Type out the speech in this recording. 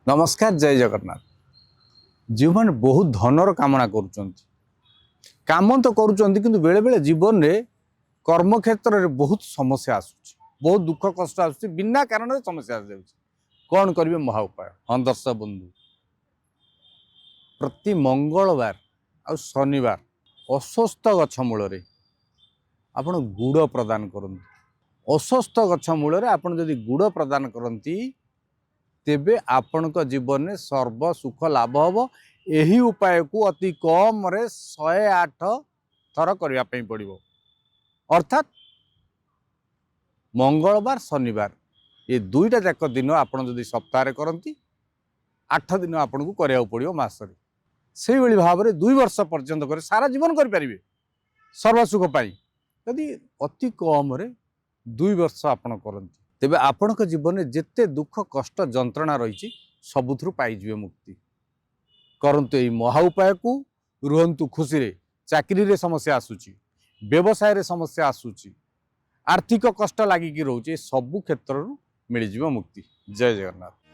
नमस्कार जय जगन्नाथ। जो मैंने बहुत धनर कामना काम तो करुँच बेले बेले जीवन में कर्म क्षेत्र में बहुत समस्या आसूँ बहुत दुख कष्ट आसूँ बिना कारण समस्या आ कौन करेंगे महा उपाय। हाँ दर्शक बंधु प्रति मंगलवार आ शनिवार अस्वस्थ गछ मूल आपण गुड़ प्रदान करते। अस्वस्थ गछ मूल आपड़ जदि गुड़ प्रदान करती तेबे आपण जीवन में सर्व सुख लाभ हम। यही उपाय को अति कम रे 108 थर करने पड़ो अर्थात मंगलवार शनिवार ये दुईटा जाक दिन आपड़ जदि सप्ताह करती 8 दिन आपन को करिया पड़ो मासरे से भाव में 2 वर्ष पर्यंत कर सारा जीवन करें सर्वसुख पाई यदि अति कम रे 2 वर्ष आपन करती तेबे आपण जीवन में जिते दुख कष्ट जंत्रणा रही सबुथु पाइबे मुक्ति करंतु यही महा उपाय को रुहंतु खुशी रे। चाकरी रे समस्या आसूची व्यवसाय रे समस्या आसूची आर्थिक कष्ट लागिकी रोचे सबु क्षेत्र मिल मुक्ति। जय जगन्नाथ।